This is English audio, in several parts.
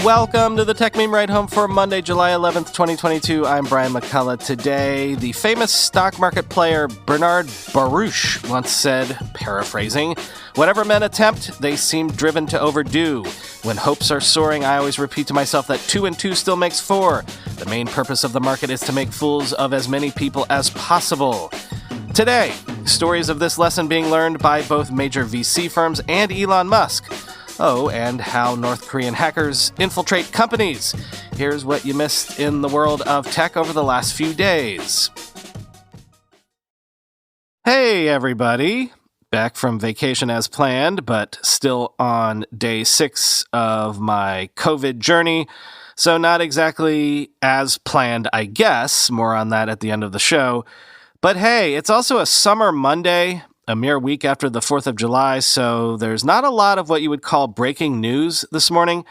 Welcome to the Tech Meme Ride Home for Monday, July 11th, 2022. I'm Brian McCullough. Today, the famous stock market player Bernard Baruch once said, paraphrasing, "Whatever men attempt, they seem driven to overdo. When hopes are soaring, I always repeat to myself that 2 and 2 still makes 4. The main purpose of the market is to make fools of as many people as possible." Today, stories of this lesson being learned by both major VC firms and Elon Musk. Oh, and how North Korean hackers infiltrate companies. Here's what you missed in the world of tech over the last few days. Hey, everybody. Back from vacation as planned, but still on day 6 of my COVID journey. So not exactly as planned, I guess. More on that at the end of the show. But hey, it's also a summer Monday, a mere week after the 4th of July, so there's not a lot of what you would call breaking news this morning.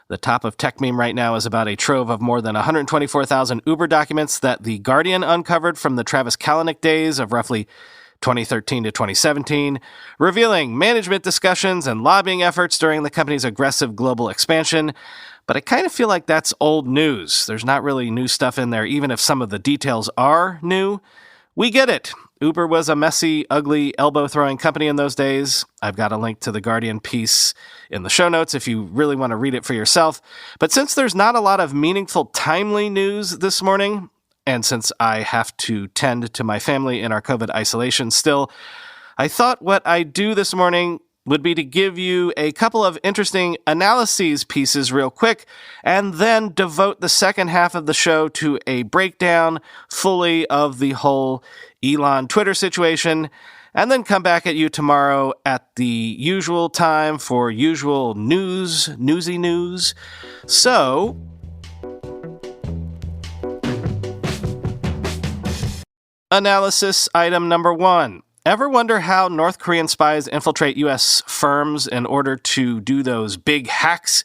The top of Tech Meme right now is about a trove of more than 124,000 Uber documents that The Guardian uncovered from the Travis Kalanick days of roughly 2013 to 2017, revealing management discussions and lobbying efforts during the company's aggressive global expansion. But I kind of feel like that's old news. There's not really new stuff in there, even if some of the details are new. We get it. Uber was a messy, ugly, elbow-throwing company in those days. I've got a link to the Guardian piece in the show notes if you really want to read it for yourself. But since there's not a lot of meaningful, timely news this morning, and since I have to tend to my family in our COVID isolation still, I thought what I'd do this morning would be to give you a couple of interesting analyses pieces real quick, and then devote the second half of the show to a breakdown fully of the whole Elon Twitter situation, and then come back at you tomorrow at the usual time for usual newsy news. So, analysis item number 1. Ever wonder how North Korean spies infiltrate U.S. firms in order to do those big hacks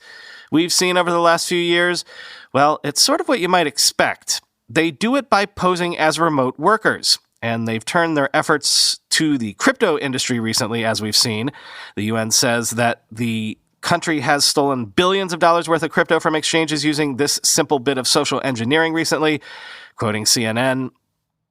we've seen over the last few years? Well, it's sort of what you might expect. They do it by posing as remote workers, and they've turned their efforts to the crypto industry recently, as we've seen. The UN says that the country has stolen billions of dollars worth of crypto from exchanges using this simple bit of social engineering recently. Quoting CNN,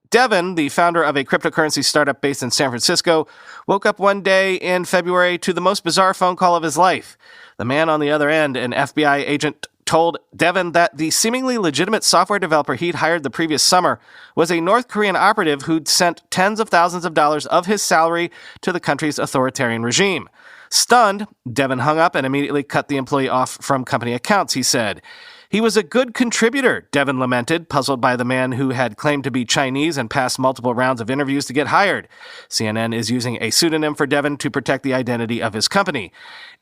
Devin, the founder of a cryptocurrency startup based in San Francisco, woke up one day in February to the most bizarre phone call of his life. The man on the other end, an FBI agent, told Devin that the seemingly legitimate software developer he'd hired the previous summer was a North Korean operative who'd sent tens of thousands of dollars of his salary to the country's authoritarian regime. Stunned, Devin hung up and immediately cut the employee off from company accounts, he said. He was a good contributor, Devin lamented, puzzled by the man who had claimed to be Chinese and passed multiple rounds of interviews to get hired. CNN is using a pseudonym for Devin to protect the identity of his company.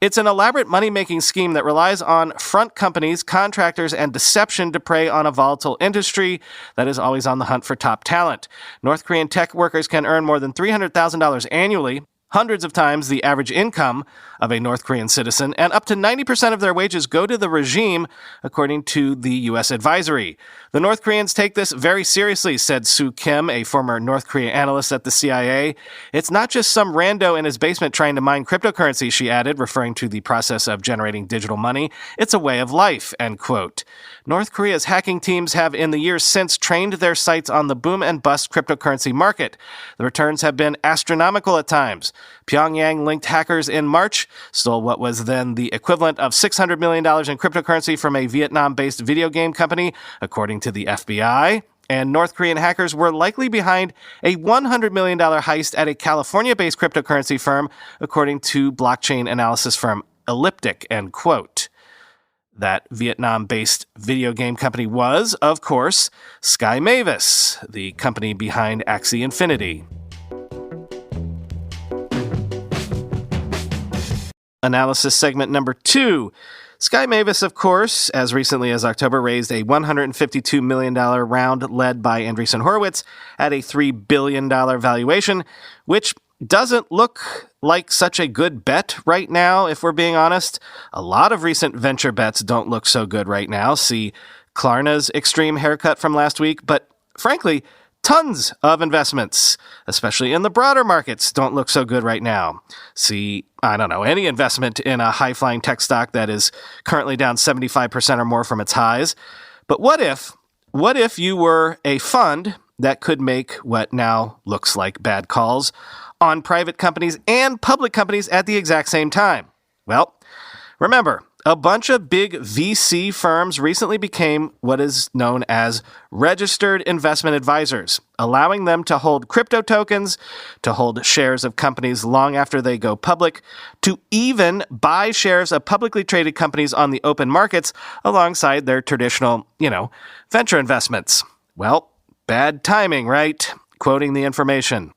It's an elaborate money-making scheme that relies on front companies, contractors, and deception to prey on a volatile industry that is always on the hunt for top talent. North Korean tech workers can earn more than $300,000 annually, hundreds of times the average income of a North Korean citizen, and up to 90% of their wages go to the regime, according to the U.S. advisory. The North Koreans take this very seriously, said Soo Kim, a former North Korea analyst at the CIA. It's not just some rando in his basement trying to mine cryptocurrency, she added, referring to the process of generating digital money. It's a way of life, end quote. North Korea's hacking teams have in the years since trained their sights on the boom and bust cryptocurrency market. The returns have been astronomical at times. Pyongyang-linked hackers in March stole what was then the equivalent of $600 million in cryptocurrency from a Vietnam-based video game company, according to the FBI. And North Korean hackers were likely behind a $100 million heist at a California-based cryptocurrency firm, according to blockchain analysis firm Elliptic, end quote. That Vietnam-based video game company was, of course, Sky Mavis, the company behind Axie Infinity. Analysis segment number 2. Sky Mavis, of course, as recently as October, raised a $152 million round led by Andreessen Horowitz at a $3 billion valuation, which doesn't look like such a good bet right now, if we're being honest. A lot of recent venture bets don't look so good right now. See Klarna's extreme haircut from last week, but frankly, Tons of investments, especially in the broader markets, don't look so good right now. See, I don't know, any investment in a high-flying tech stock that is currently down 75% or more from its highs. But what if you were a fund that could make what now looks like bad calls on private companies and public companies at the exact same time? Well, remember, a bunch of big VC firms recently became what is known as registered investment advisors, allowing them to hold crypto tokens, to hold shares of companies long after they go public, to even buy shares of publicly traded companies on the open markets alongside their traditional, venture investments. Well, bad timing, right? Quoting the information.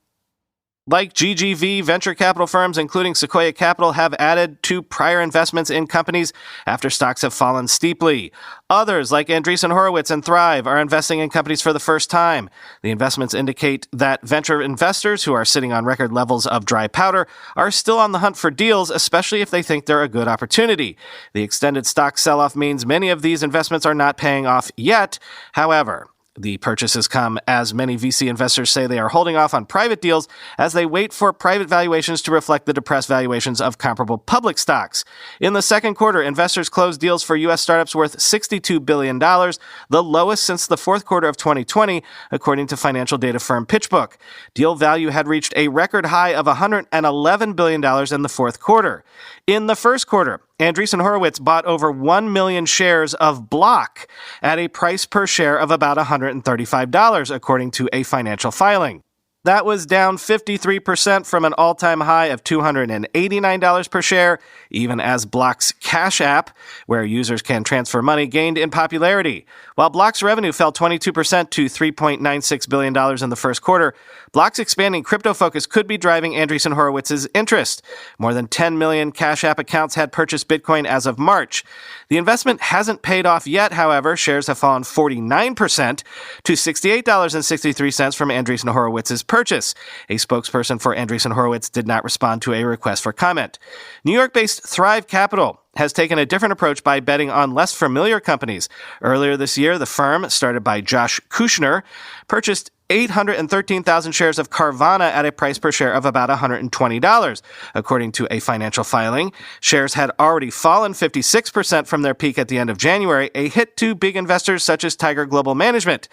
Like GGV, venture capital firms, including Sequoia Capital, have added to prior investments in companies after stocks have fallen steeply. Others, like Andreessen Horowitz and Thrive, are investing in companies for the first time. The investments indicate that venture investors who are sitting on record levels of dry powder are still on the hunt for deals, especially if they think they're a good opportunity. The extended stock sell-off means many of these investments are not paying off yet. However, the purchases come as many VC investors say they are holding off on private deals as they wait for private valuations to reflect the depressed valuations of comparable public stocks. In the second quarter, investors closed deals for U.S. startups worth $62 billion, the lowest since the fourth quarter of 2020, according to financial data firm PitchBook. Deal value had reached a record high of $111 billion in the fourth quarter. In the first quarter, Andreessen Horowitz bought over 1 million shares of Block at a price per share of about $135, according to a financial filing. That was down 53% from an all-time high of $289 per share, even as Block's Cash App, where users can transfer money, gained in popularity. While Block's revenue fell 22% to $3.96 billion in the first quarter, Block's expanding crypto focus could be driving Andreessen Horowitz's interest. More than 10 million Cash App accounts had purchased Bitcoin as of March. The investment hasn't paid off yet, however. Shares have fallen 49% to $68.63 from Andreessen Horowitz's purchase. A spokesperson for Andreessen Horowitz did not respond to a request for comment. New York-based Thrive Capital has taken a different approach by betting on less familiar companies. Earlier this year, the firm, started by Josh Kushner, purchased 813,000 shares of Carvana at a price per share of about $120. According to a financial filing, shares had already fallen 56% from their peak at the end of January, a hit to big investors such as Tiger Global Management.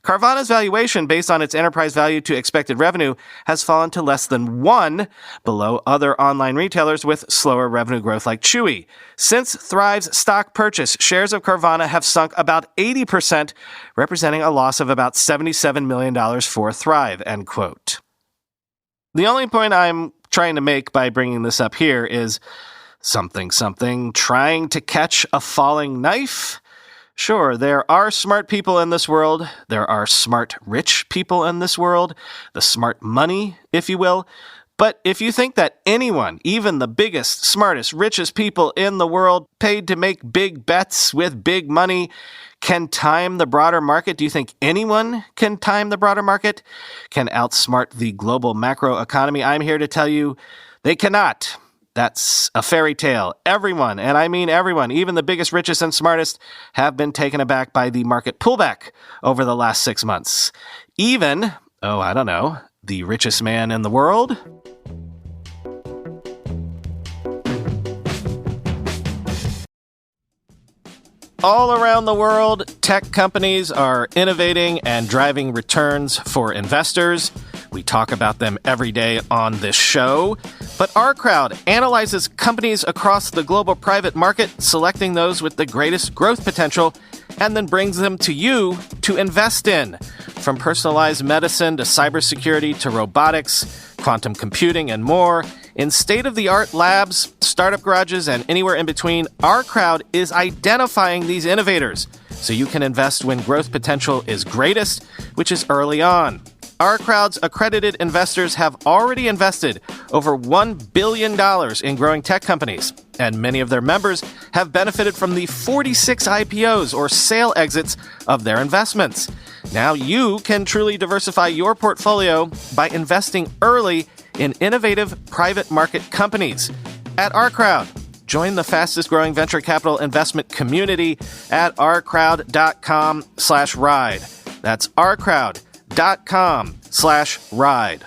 Carvana's valuation, based on its enterprise value to expected revenue, has fallen to less than 1, below other online retailers with slower revenue growth like Chewy. Since Thrive's stock purchase, shares of Carvana have sunk about 80%, representing a loss of about $77 million for Thrive, end quote. The only point I'm trying to make by bringing this up here is something, trying to catch a falling knife. Sure, there are smart people in this world. There are smart, rich people in this world. The smart money, if you will. But if you think that anyone, even the biggest, smartest, richest people in the world, paid to make big bets with big money, can time the broader market, do you think anyone can time the broader market? Can outsmart the global macro economy? I'm here to tell you they cannot. That's a fairy tale. Everyone, and I mean everyone, even the biggest, richest, and smartest, have been taken aback by the market pullback over the last 6 months. Even, the richest man in the world? All around the world, tech companies are innovating and driving returns for investors. We talk about them every day on this show. But our crowd analyzes companies across the global private market, selecting those with the greatest growth potential, and then brings them to you to invest in. From personalized medicine to cybersecurity to robotics, quantum computing, and more, in state-of-the-art labs, startup garages, and anywhere in between, our crowd is identifying these innovators so you can invest when growth potential is greatest, which is early on. Our crowd's accredited investors have already invested over $1 billion in growing tech companies, and many of their members have benefited from the 46 IPOs or sale exits of their investments. Now you can truly diversify your portfolio by investing early in innovative private market companies. At Our Crowd, join the fastest growing venture capital investment community at ourcrowd.com/ride. That's ourcrowd.com/ride. cybersecurity.com/ride.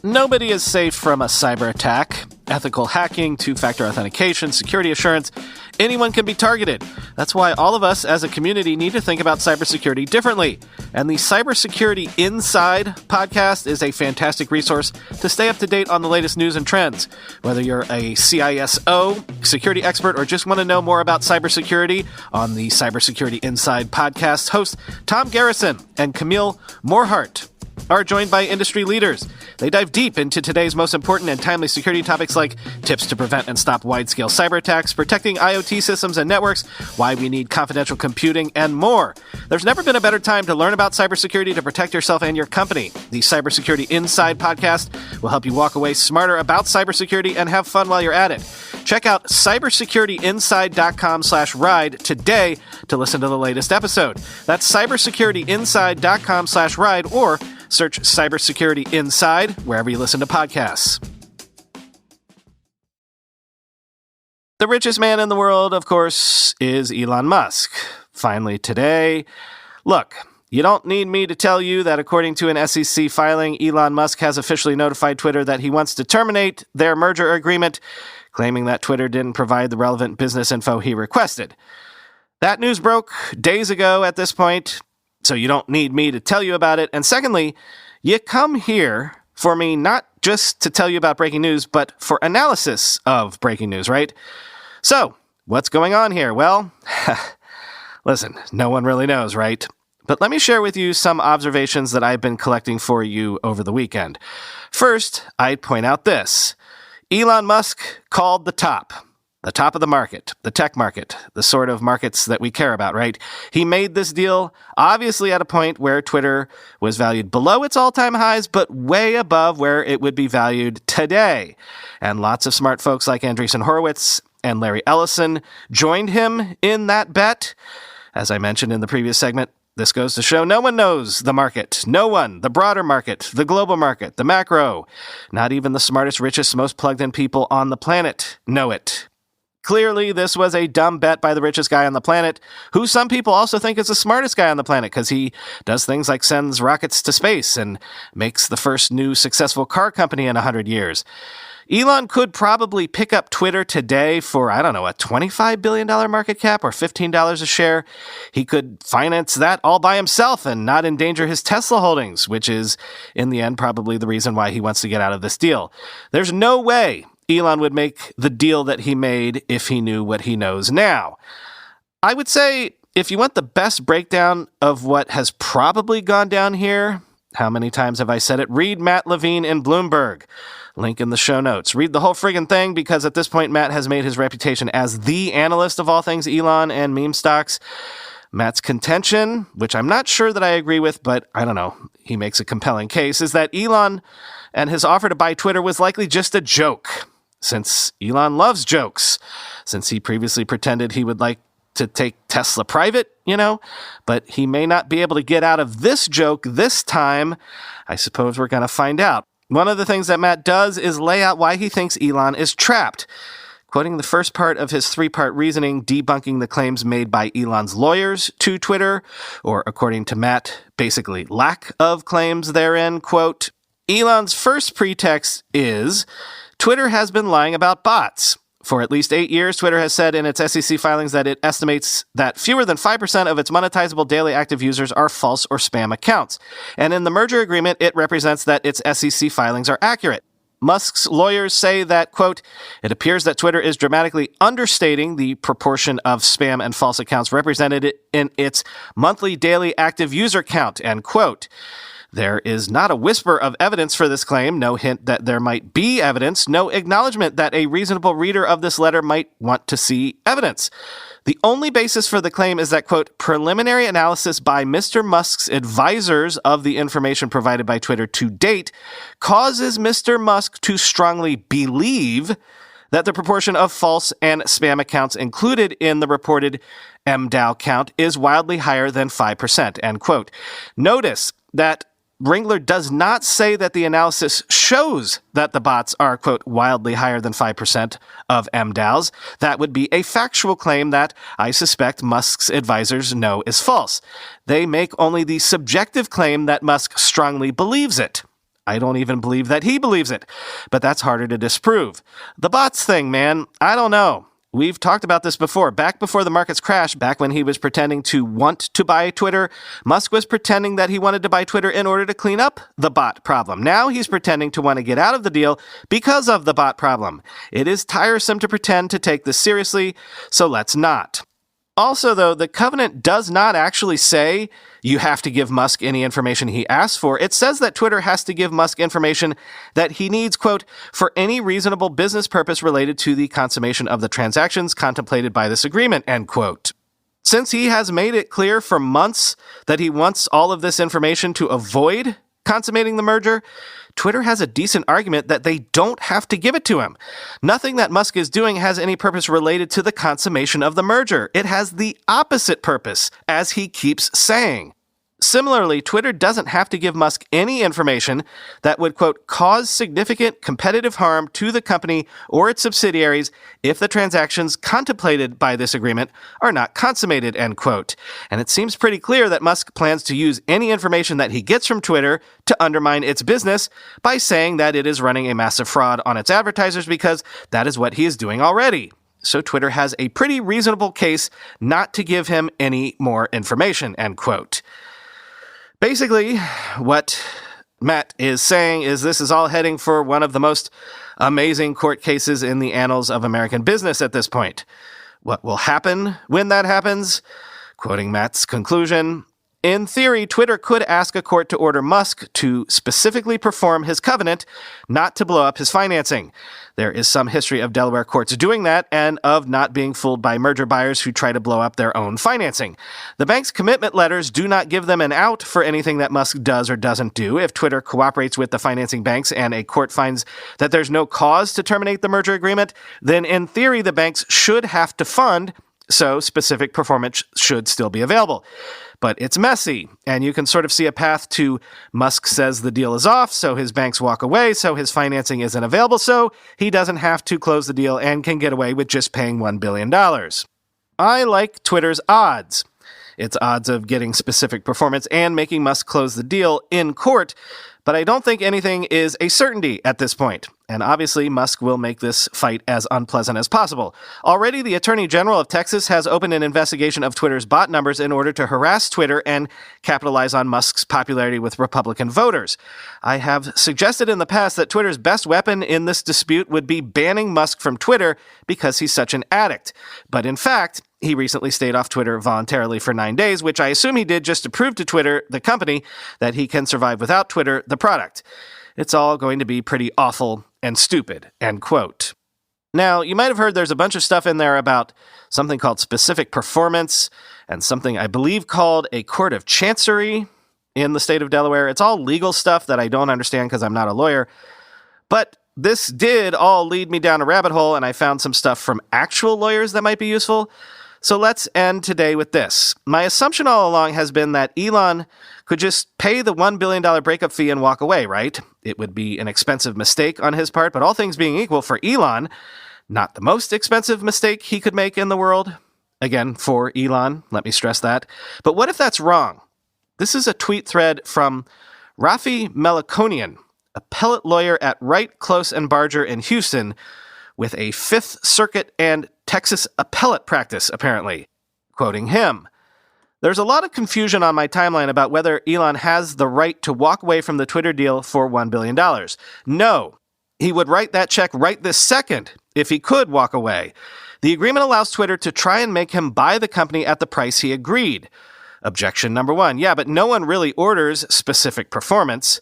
Nobody is safe from a cyber attack. Ethical hacking, two-factor authentication, security assurance, anyone can be targeted. That's why all of us as a community need to think about cybersecurity differently. And the Cybersecurity Inside podcast is a fantastic resource to stay up to date on the latest news and trends. Whether you're a CISO, security expert, or just want to know more about cybersecurity, on the Cybersecurity Inside podcast, hosts Tom Garrison and Camille Morhart are joined by industry leaders. They dive deep into today's most important and timely security topics like tips to prevent and stop wide-scale cyber attacks, protecting IoT systems and networks, why we need confidential computing, and more. There's never been a better time to learn about cybersecurity to protect yourself and your company. The Cybersecurity Inside podcast will help you walk away smarter about cybersecurity and have fun while you're at it. Check out cybersecurityinside.com/ride today to listen to the latest episode. That's cybersecurityinside.com/ride, or search Cybersecurity Inside wherever you listen to podcasts. The richest man in the world, of course, is Elon Musk. Finally today. Look, you don't need me to tell you that according to an SEC filing, Elon Musk has officially notified Twitter that he wants to terminate their merger agreement, claiming that Twitter didn't provide the relevant business info he requested. That news broke days ago at this point, so you don't need me to tell you about it. And secondly, you come here for me not just to tell you about breaking news, but for analysis of breaking news, right? So, what's going on here? Well, listen, no one really knows, right? But let me share with you some observations that I've been collecting for you over the weekend. First, I'd point out this. Elon Musk called the top of the market, the tech market, the sort of markets that we care about, right? He made this deal obviously at a point where Twitter was valued below its all-time highs, but way above where it would be valued today. And lots of smart folks like Andreessen Horowitz and Larry Ellison joined him in that bet. As I mentioned in the previous segment, this goes to show no one knows the market. No one. The broader market, the global market, the macro. Not even the smartest, richest, most plugged-in people on the planet know it. Clearly, this was a dumb bet by the richest guy on the planet, who some people also think is the smartest guy on the planet because he does things like sends rockets to space and makes the first new successful car company in 100 years. Elon could probably pick up Twitter today for, I don't know, a $25 billion market cap or $15 a share. He could finance that all by himself and not endanger his Tesla holdings, which is, in the end, probably the reason why he wants to get out of this deal. There's no way Elon would make the deal that he made if he knew what he knows now. I would say, if you want the best breakdown of what has probably gone down here, how many times have I said it? Read Matt Levine in Bloomberg. Link in the show notes. Read the whole friggin' thing, because at this point, Matt has made his reputation as the analyst of all things Elon and meme stocks. Matt's contention, which I'm not sure that I agree with, but I don't know, he makes a compelling case, is that Elon and his offer to buy Twitter was likely just a joke, since Elon loves jokes, since he previously pretended he would like to take Tesla private, but he may not be able to get out of this joke this time. I suppose we're going to find out. One of the things that Matt does is lay out why he thinks Elon is trapped, quoting the first part of his three-part reasoning, debunking the claims made by Elon's lawyers to Twitter, or according to Matt, basically lack of claims therein. Quote, Elon's first pretext is Twitter has been lying about bots. For at least 8 years, Twitter has said in its SEC filings that it estimates that fewer than 5% of its monetizable daily active users are false or spam accounts. And in the merger agreement, it represents that its SEC filings are accurate. Musk's lawyers say that, quote, it appears that Twitter is dramatically understating the proportion of spam and false accounts represented in its monthly daily active user count, end quote. There is not a whisper of evidence for this claim, no hint that there might be evidence, no acknowledgement that a reasonable reader of this letter might want to see evidence. The only basis for the claim is that, quote, preliminary analysis by Mr. Musk's advisors of the information provided by Twitter to date causes Mr. Musk to strongly believe that the proportion of false and spam accounts included in the reported MDAO count is wildly higher than 5%, end quote. Notice that Ringler does not say that the analysis shows that the bots are, quote, wildly higher than 5% of MDAOs. That would be a factual claim that I suspect Musk's advisors know is false. They make only the subjective claim that Musk strongly believes it. I don't even believe that he believes it, but that's harder to disprove. The bots thing, man, I don't know. We've talked about this before. Back before the markets crashed, back when he was pretending to want to buy Twitter, Musk was pretending that he wanted to buy Twitter in order to clean up the bot problem. Now he's pretending to want to get out of the deal because of the bot problem. It is tiresome to pretend to take this seriously, so let's not. Also, though, the covenant does not actually say you have to give Musk any information he asks for. It says that Twitter has to give Musk information that he needs, quote, for any reasonable business purpose related to the consummation of the transactions contemplated by this agreement, end quote. Since he has made it clear for months that he wants all of this information to avoid consummating the merger, Twitter has a decent argument that they don't have to give it to him. Nothing that Musk is doing has any purpose related to the consummation of the merger. It has the opposite purpose, as he keeps saying. Similarly, Twitter doesn't have to give Musk any information that would, quote, cause significant competitive harm to the company or its subsidiaries if the transactions contemplated by this agreement are not consummated, end quote. And it seems pretty clear that Musk plans to use any information that he gets from Twitter to undermine its business by saying that it is running a massive fraud on its advertisers because that is what he is doing already. So Twitter has a pretty reasonable case not to give him any more information, end quote. Basically, what Matt is saying is this is all heading for one of the most amazing court cases in the annals of American business at this point. What will happen when that happens? Quoting Matt's conclusion, in theory, Twitter could ask a court to order Musk to specifically perform his covenant, not to blow up his financing. There is some history of Delaware courts doing that and of not being fooled by merger buyers who try to blow up their own financing. The bank's commitment letters do not give them an out for anything that Musk does or doesn't do. If Twitter cooperates with the financing banks and a court finds that there's no cause to terminate the merger agreement, then in theory the banks should have to fund, so specific performance should still be available. But it's messy, and you can sort of see a path to Musk says the deal is off, so his banks walk away, so his financing isn't available, so he doesn't have to close the deal and can get away with just paying $1 billion. I like Twitter's odds. Its odds of getting specific performance and making Musk close the deal in court, but I don't think anything is a certainty at this point. And obviously, Musk will make this fight as unpleasant as possible. Already, the Attorney General of Texas has opened an investigation of Twitter's bot numbers in order to harass Twitter and capitalize on Musk's popularity with Republican voters. I have suggested in the past that Twitter's best weapon in this dispute would be banning Musk from Twitter because he's such an addict. But in fact, he recently stayed off Twitter voluntarily for 9 days, which I assume he did just to prove to Twitter, the company, that he can survive without Twitter, the product. It's all going to be pretty awful and stupid, end quote. Now, you might have heard there's a bunch of stuff in there about something called specific performance and something I believe called a court of chancery in the state of Delaware. It's all legal stuff that I don't understand because I'm not a lawyer. But this did all lead me down a rabbit hole, and I found some stuff from actual lawyers that might be useful. So let's end today with this. My assumption all along has been that Elon could just pay the $1 billion breakup fee and walk away, right? It would be an expensive mistake on his part, but all things being equal for Elon, not the most expensive mistake he could make in the world. Again, for Elon, let me stress that. But what if that's wrong? This is a tweet thread from Rafi Melkonian, appellate lawyer at Wright, Close & Barger in Houston, with a Fifth Circuit and Texas appellate practice, apparently. Quoting him, there's a lot of confusion on my timeline about whether Elon has the right to walk away from the Twitter deal for $1 billion. No, he would write that check right this second if he could walk away. The agreement allows Twitter to try and make him buy the company at the price he agreed. Objection number one. Yeah, but no one really orders specific performance.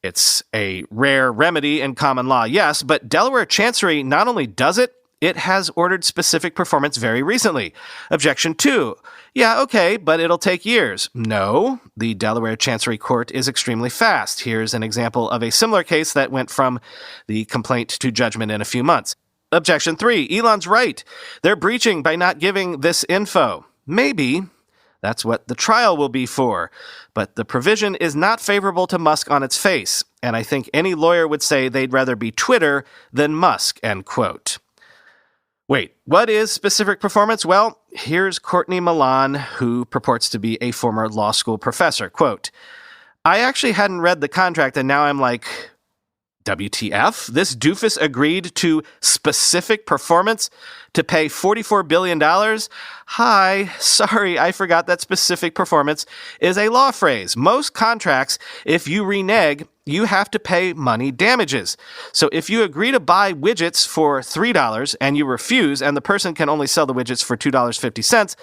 It's a rare remedy in common law, yes, but Delaware Chancery not only does it, it has ordered specific performance very recently. Objection 2. Yeah, okay, but it'll take years. No, the Delaware Chancery Court is extremely fast. Here's an example of a similar case that went from the complaint to judgment in a few months. Objection 3. Elon's right. They're breaching by not giving this info. Maybe. That's what the trial will be for. But the provision is not favorable to Musk on its face, and I think any lawyer would say they'd rather be Twitter than Musk, end quote. Wait, what is specific performance? Well, here's Courtney Milan, who purports to be a former law school professor. Quote, I actually hadn't read the contract, and now I'm like, WTF? This doofus agreed to specific performance to pay $44 billion? Hi, sorry, I forgot that specific performance is a law phrase. Most contracts, if you renege, you have to pay money damages. So if you agree to buy widgets for $3 and you refuse, and the person can only sell the widgets for $2.50,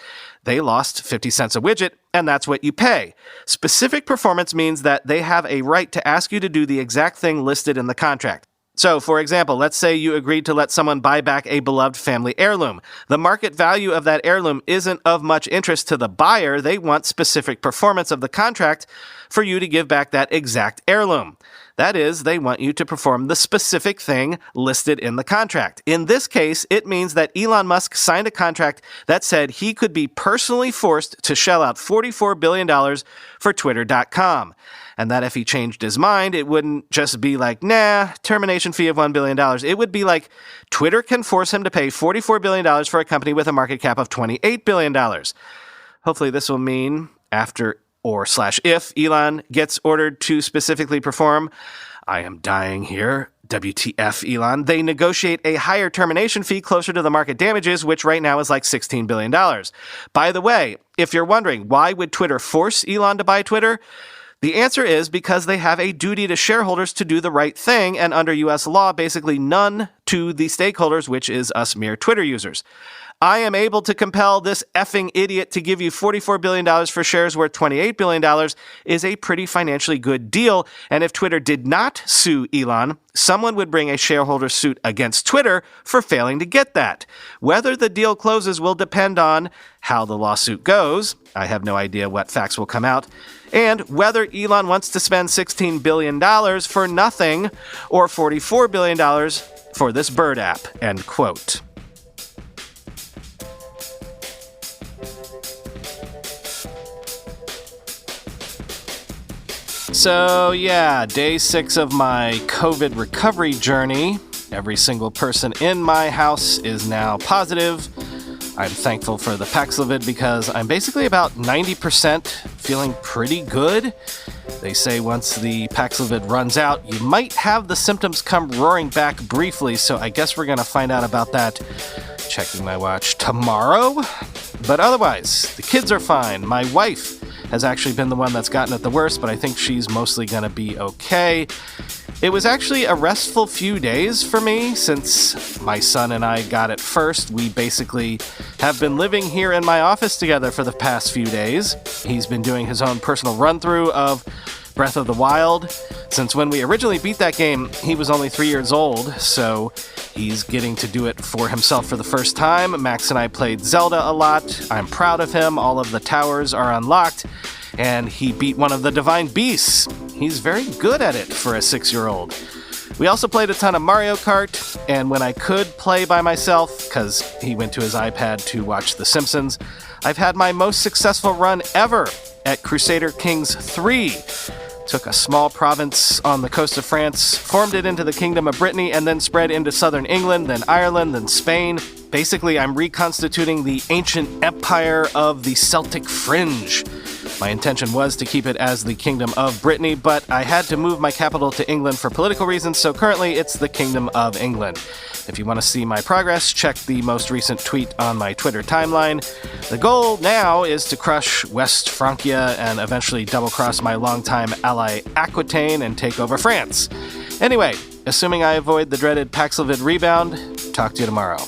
they lost 50 cents a widget, and that's what you pay. Specific performance means that they have a right to ask you to do the exact thing listed in the contract. So, for example, let's say you agreed to let someone buy back a beloved family heirloom. The market value of that heirloom isn't of much interest to the buyer. They want specific performance of the contract for you to give back that exact heirloom. That is, they want you to perform the specific thing listed in the contract. In this case, it means that Elon Musk signed a contract that said he could be personally forced to shell out $44 billion for Twitter.com. And that if he changed his mind, it wouldn't just be like, nah, termination fee of $1 billion. It would be like, Twitter can force him to pay $44 billion for a company with a market cap of $28 billion. Hopefully this will mean after if Elon gets ordered to specifically perform, I am dying here, WTF Elon, they negotiate a higher termination fee closer to the market damages, which right now is like $16 billion. By the way, if you're wondering, why would Twitter force Elon to buy Twitter? The answer is because they have a duty to shareholders to do the right thing, and under U.S. law, basically none to the stakeholders, which is us mere Twitter users. I am able to compel this effing idiot to give you $44 billion for shares worth $28 billion is a pretty financially good deal, and if Twitter did not sue Elon, someone would bring a shareholder suit against Twitter for failing to get that. Whether the deal closes will depend on how the lawsuit goes. I have no idea what facts will come out. And whether Elon wants to spend $16 billion for nothing or $44 billion for this bird app, end quote. So yeah, day 6 of my COVID recovery journey. Every single person in my house is now positive. I'm thankful for the Paxlovid because I'm basically about 90% feeling pretty good. They say once the Paxlovid runs out, you might have the symptoms come roaring back briefly, so I guess we're going to find out about that, checking my watch, tomorrow. But otherwise, the kids are fine. My wife has actually been the one that's gotten it the worst, but I think she's mostly going to be okay. It was actually a restful few days for me since my son and I got it first. We basically have been living here in my office together for the past few days. He's been doing his own personal run-through of Breath of the Wild. Since when we originally beat that game, he was only 3 years old, so he's getting to do it for himself for the first time. Max and I played Zelda a lot. I'm proud of him. All of the towers are unlocked, and he beat one of the Divine Beasts. He's very good at it for a 6-year-old. We also played a ton of Mario Kart, and when I could play by myself, because he went to his iPad to watch The Simpsons, I've had my most successful run ever at Crusader Kings 3. Took a small province on the coast of France, formed it into the Kingdom of Brittany, and then spread into southern England, then Ireland, then Spain. Basically, I'm reconstituting the ancient empire of the Celtic Fringe. My intention was to keep it as the Kingdom of Brittany, but I had to move my capital to England for political reasons, so currently it's the Kingdom of England. If you want to see my progress, check the most recent tweet on my Twitter timeline. The goal now is to crush West Francia and eventually double-cross my longtime ally Aquitaine and take over France. Anyway, assuming I avoid the dreaded Paxlovid rebound, talk to you tomorrow.